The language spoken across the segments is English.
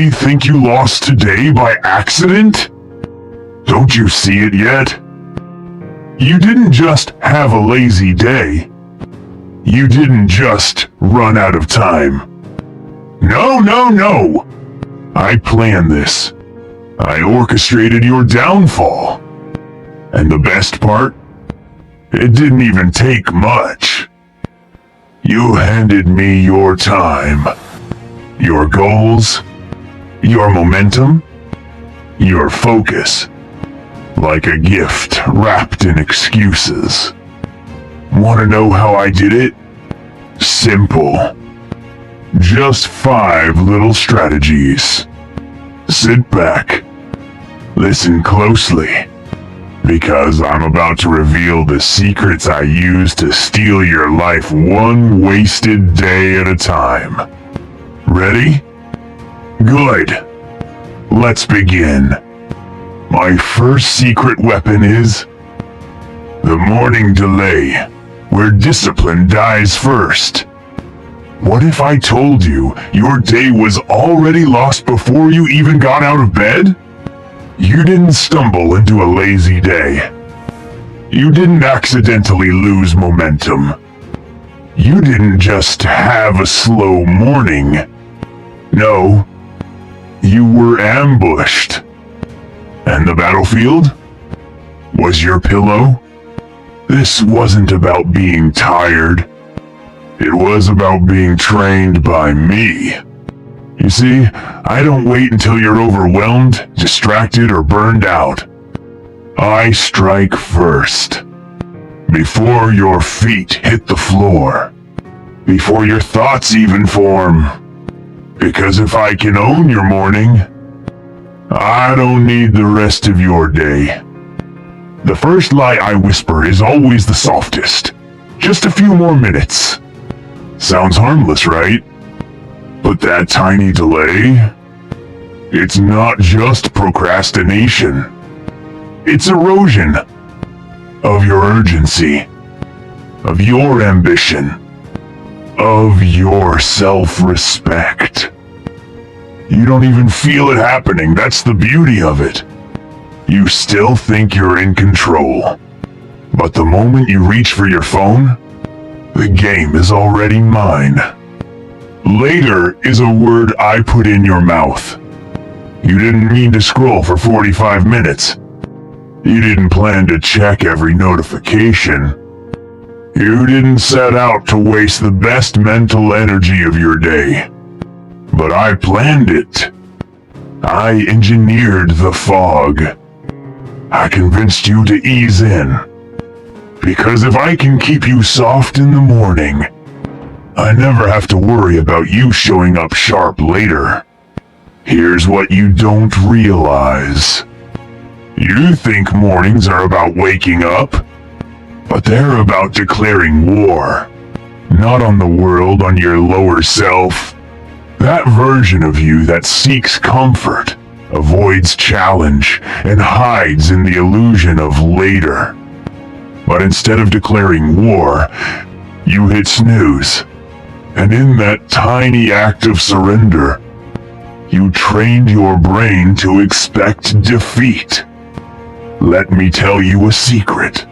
really think you lost today by accident? Don't you see it yet? You didn't just have a lazy day. You didn't just run out of time. No, no, no! I planned this. I orchestrated your downfall. And the best part? It didn't even take much. You handed me your time, your goals, your momentum, your focus, like a gift wrapped in excuses. Want to know how I did it? Simple. Just 5 little strategies. Sit back. Listen closely. Because I'm about to reveal the secrets I used to steal your life one wasted day at a time. Ready? Good. Let's begin. My first secret weapon is the morning delay, where discipline dies first. What if I told you your day was already lost before you even got out of bed? You didn't stumble into a lazy day. You didn't accidentally lose momentum. You didn't just have a slow morning. No, you were ambushed. And the battlefield was your pillow. This wasn't about being tired. It was about being trained by me. You see, I don't wait until you're overwhelmed, distracted, or burned out. I strike first. Before your feet hit the floor. Before your thoughts even form. Because if I can own your morning, I don't need the rest of your day. The first lie I whisper is always the softest. Just a few more minutes. Sounds harmless, right? But that tiny delay, it's not just procrastination. It's erosion of your urgency, of your ambition, of your self-respect. You don't even feel it happening. That's the beauty of it. You still think you're in control. But the moment you reach for your phone, the game is already mine. Later is a word I put in your mouth. You didn't mean to scroll for 45 minutes. You didn't plan to check every notification. You didn't set out to waste the best mental energy of your day. But I planned it. I engineered the fog. I convinced you to ease in. Because if I can keep you soft in the morning, I never have to worry about you showing up sharp later. Here's what you don't realize. You think mornings are about waking up, but they're about declaring war. Not on the world, on your lower self. That version of you that seeks comfort, avoids challenge, and hides in the illusion of later. But instead of declaring war, you hit snooze. And in that tiny act of surrender, you trained your brain to expect defeat. Let me tell you a secret.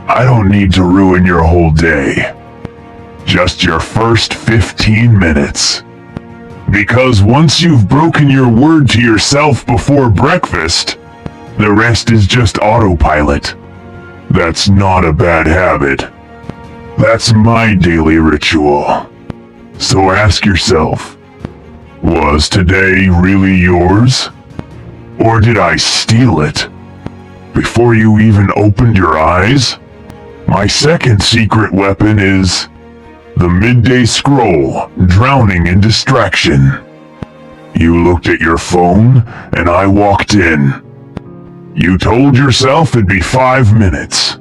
I don't need to ruin your whole day. Just your first 15 minutes. Because once you've broken your word to yourself before breakfast, the rest is just autopilot. That's not a bad habit. That's my daily ritual. So ask yourself, was today really yours? Or did I steal it? Before you even opened your eyes? My second secret weapon is the midday scroll, drowning in distraction. You looked at your phone, and I walked in. You told yourself it'd be 5 minutes.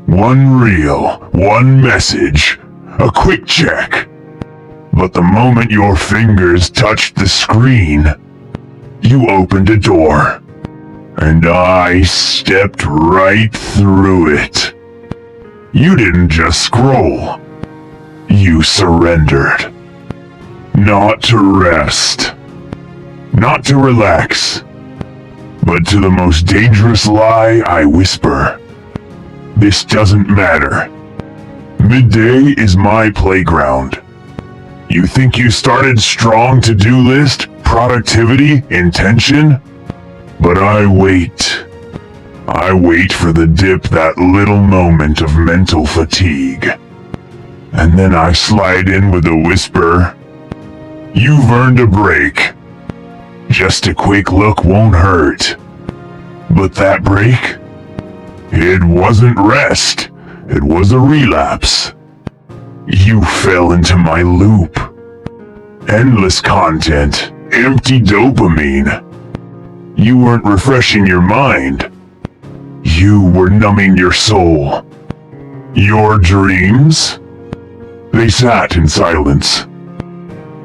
One reel, one message, a quick check. But the moment your fingers touched the screen, you opened a door. And I stepped right through it. You didn't just scroll. You surrendered. Not to rest, Not to relax, but to the most dangerous lie I whisper. This doesn't matter. Midday is my playground. You think you started strong to-do list, productivity, intention? But I wait. I wait for the dip, that little moment of mental fatigue. And then I slide in with a whisper. You've earned a break. Just a quick look won't hurt. But that break? It wasn't rest. It was a relapse. You fell into my loop. Endless content, empty dopamine. You weren't refreshing your mind. You were numbing your soul. Your dreams? They sat in silence.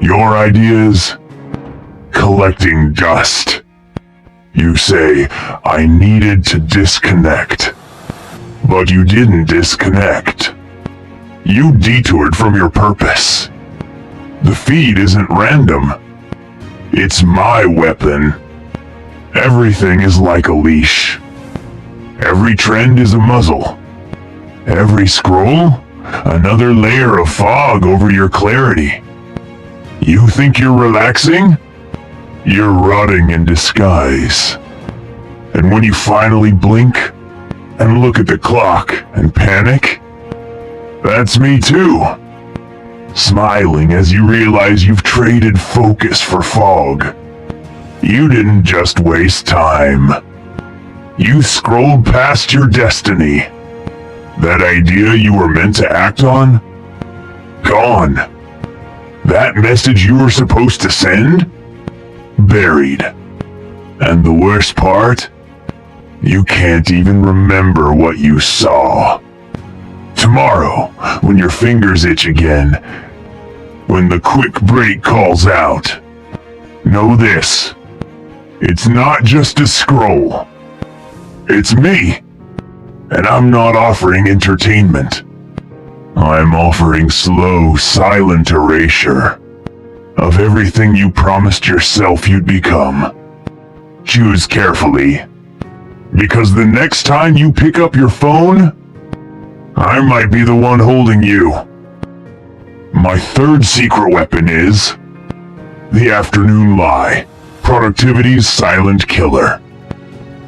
Your ideas? Collecting dust. You say, I needed to disconnect. But you didn't disconnect. You detoured from your purpose. The feed isn't random. It's my weapon. Everything is like a leash. Every trend is a muzzle. Every scroll, another layer of fog over your clarity. You think you're relaxing? You're rotting in disguise. And when you finally blink and look at the clock and panic, that's me too. Smiling as you realize you've traded focus for fog. You didn't just waste time. You scrolled past your destiny. That idea you were meant to act on? Gone. That message you were supposed to send? Buried. And the worst part? You can't even remember what you saw. Tomorrow, when your fingers itch again, when the quick break calls out, know this. It's not just a scroll. It's me. And I'm not offering entertainment. I'm offering slow, silent erasure of everything you promised yourself you'd become. Choose carefully, because the next time you pick up your phone, I might be the one holding you. My third secret weapon is the afternoon lie, productivity's silent killer.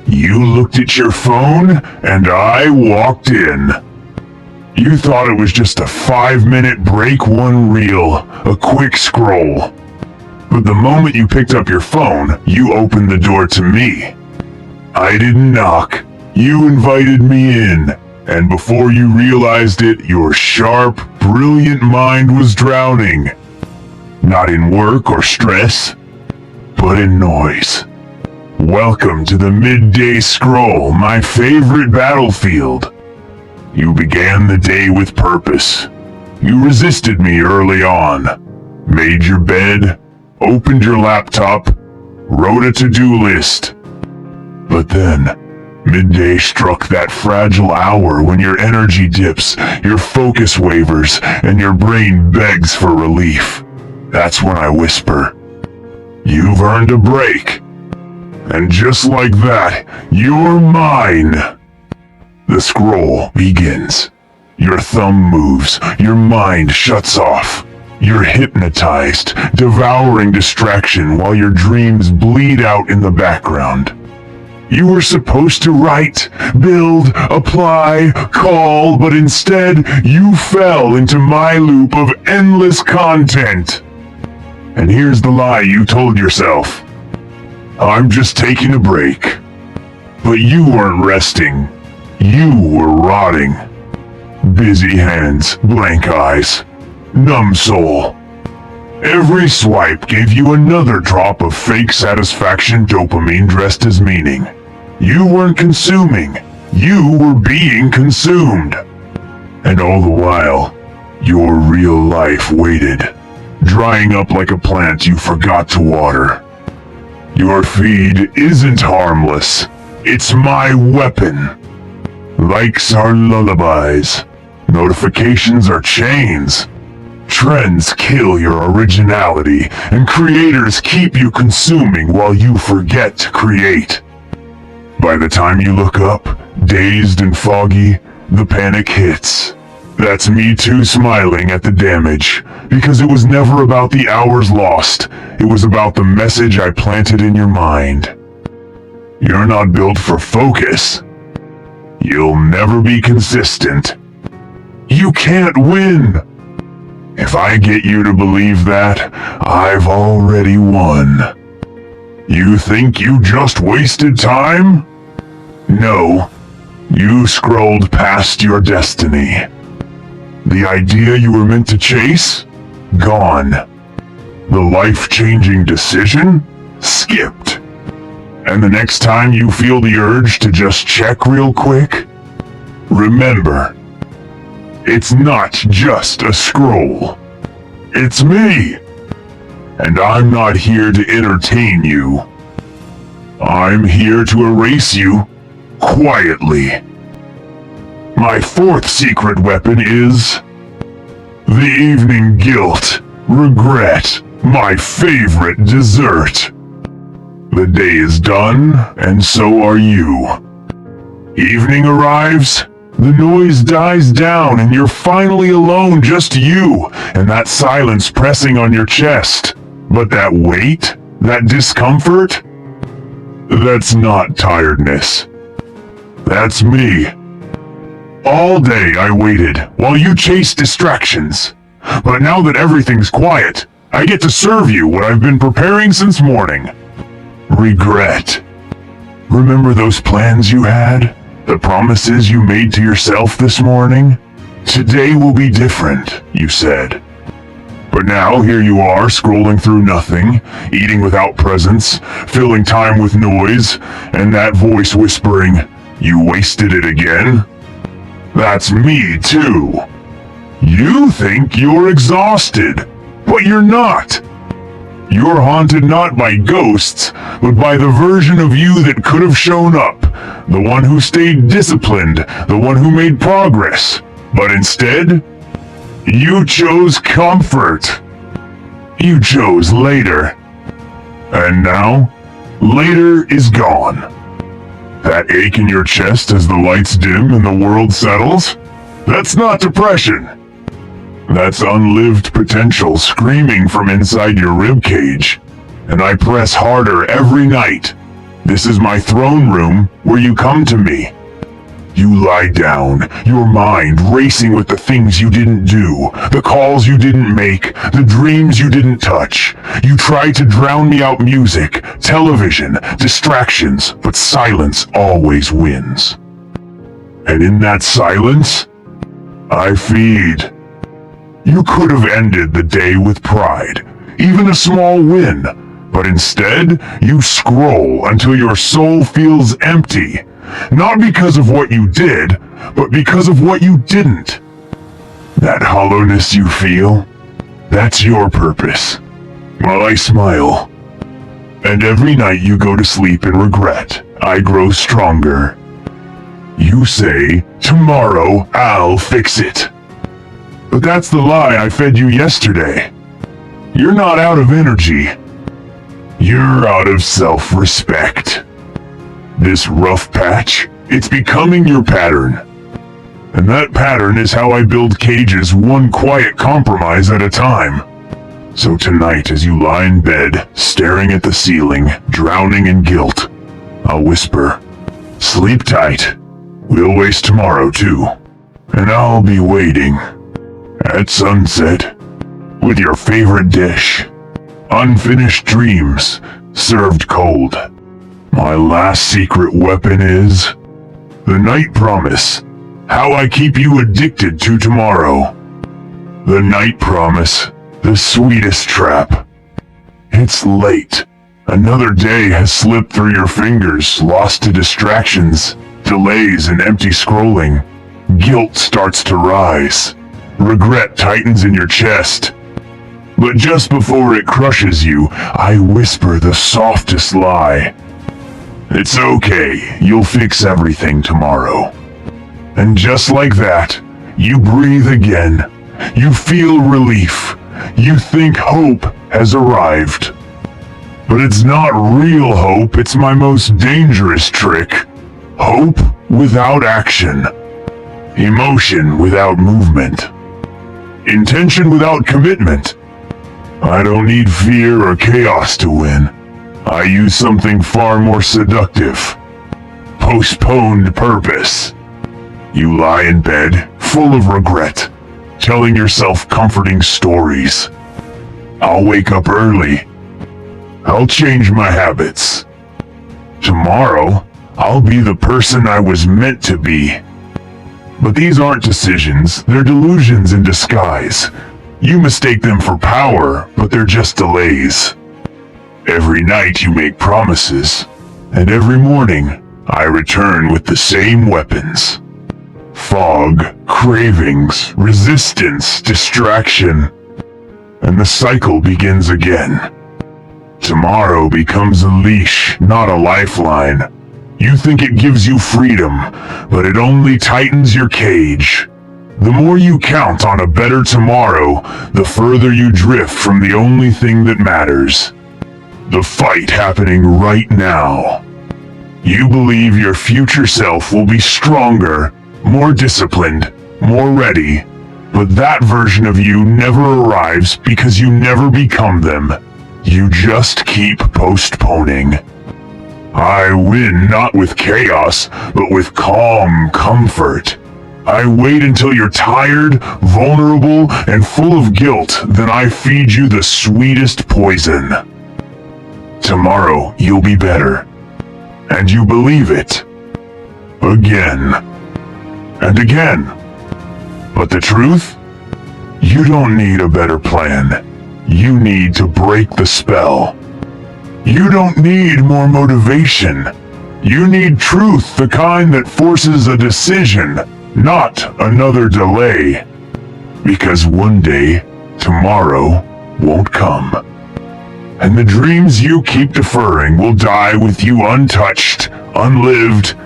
You looked at your phone, and I walked in. You thought it was just a 5-minute break, one reel, a quick scroll. But the moment you picked up your phone, you opened the door to me. I didn't knock. You invited me in. And before you realized it, your sharp, brilliant mind was drowning. Not in work or stress, but in noise. Welcome to the midday scroll, my favorite battlefield. You began the day with purpose. You resisted me early on. Made your bed, opened your laptop, wrote a to-do list. But then, midday struck, that fragile hour when your energy dips, your focus wavers, and your brain begs for relief. That's when I whisper, you've earned a break. And just like that, you're mine. The scroll begins. Your thumb moves, your mind shuts off. You're hypnotized, devouring distraction while your dreams bleed out in the background. You were supposed to write, build, apply, call, but instead you fell into my loop of endless content. And here's the lie you told yourself. I'm just taking a break. But you weren't resting. You were rotting. Busy hands, blank eyes, numb soul. Every swipe gave you another drop of fake satisfaction, dopamine dressed as meaning. You weren't consuming. You were being consumed. And all the while, your real life waited, drying up like a plant you forgot to water. Your feed isn't harmless. It's my weapon. Likes are lullabies. Notifications are chains. Trends kill your originality, and creators keep you consuming while you forget to create. By the time you look up, dazed and foggy, the panic hits. That's me too smiling at the damage, because it was never about the hours lost, it was about the message I planted in your mind. You're not built for focus. You'll never be consistent. You can't win. If I get you to believe that, I've already won. You think you just wasted time? No, you scrolled past your destiny. The idea you were meant to chase? Gone. The life-changing decision? Skipped. And the next time you feel the urge to just check real quick, remember, it's not just a scroll. It's me. And I'm not here to entertain you. I'm here to erase you quietly. My fourth secret weapon is the evening guilt, regret, my favorite dessert. The day is done, and so are you. Evening arrives, the noise dies down, and you're finally alone, just you, and that silence pressing on your chest. But that weight, that discomfort, that's not tiredness. That's me. All day I waited, while you chased distractions. But now that everything's quiet, I get to serve you what I've been preparing since morning. Regret. Remember those plans you had? The promises you made to yourself this morning? Today will be different, you said. But now here you are, scrolling through nothing, eating without presence, filling time with noise, and that voice whispering, "You wasted it again?" That's me too. You think you're exhausted, but you're not. You're haunted not by ghosts, but by the version of you that could have shown up, the one who stayed disciplined, the one who made progress. But instead, you chose comfort. You chose later. And now, later is gone. That ache in your chest as the lights dim and the world settles? That's not depression. That's unlived potential screaming from inside your ribcage. And I press harder every night. This is my throne room where you come to me. You lie down, your mind racing with the things you didn't do, the calls you didn't make, the dreams you didn't touch. You try to drown me out music, television, distractions, but silence always wins. And in that silence, I feed. You could have ended the day with pride, even a small win, but instead, you scroll until your soul feels empty. Not because of what you did, but because of what you didn't. That hollowness you feel, that's your purpose. While I smile. And every night you go to sleep in regret, I grow stronger. You say, tomorrow I'll fix it. But that's the lie I fed you yesterday. You're not out of energy. You're out of self-respect. This rough patch, it's becoming your pattern. And that pattern is how I build cages one quiet compromise at a time. So tonight as you lie in bed, staring at the ceiling, drowning in guilt, I'll whisper, sleep tight. We'll waste tomorrow too. And I'll be waiting. At sunset, with your favorite dish, unfinished dreams, served cold. My last secret weapon is the night promise, how I keep you addicted to tomorrow. The night promise, the sweetest trap. It's late. Another day has slipped through your fingers, lost to distractions, delays and empty scrolling. Guilt starts to rise. Regret tightens in your chest. But just before it crushes you, I whisper the softest lie. It's okay, you'll fix everything tomorrow. And just like that, you breathe again. You feel relief. you think hope has arrived. But it's not real hope, it's my most dangerous trick. Hope without action. Emotion without movement. Intention without commitment. I don't need fear or chaos to win. I use something far more seductive. Postponed purpose. You lie in bed, full of regret, telling yourself comforting stories. I'll wake up early. I'll change my habits. Tomorrow, I'll be the person I was meant to be. But these aren't decisions, they're delusions in disguise. You mistake them for power, but they're just delays. Every night you make promises, and every morning I return with the same weapons. Fog, cravings, resistance, distraction, and the cycle begins again. Tomorrow becomes a leash, not a lifeline. You think it gives you freedom, but it only tightens your cage. The more you count on a better tomorrow, the further you drift from the only thing that matters. The fight happening right now. You believe your future self will be stronger, more disciplined, more ready, but that version of you never arrives because you never become them. You just keep postponing. I win not with chaos, but with calm comfort. I wait until you're tired, vulnerable, and full of guilt, then I feed you the sweetest poison. Tomorrow you'll be better. And you believe it. Again. And again. But the truth? You don't need a better plan. You need to break the spell. You don't need more motivation. You need truth, the kind that forces a decision, not another delay. Because one day, tomorrow won't come. And the dreams you keep deferring will die with you untouched, unlived,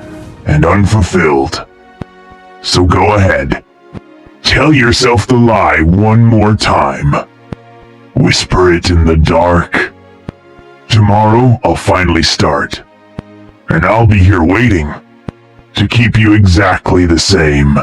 and unfulfilled. So go ahead. Tell yourself the lie one more time. Whisper it in the dark. Tomorrow I'll finally start. And I'll be here waiting to keep you exactly the same.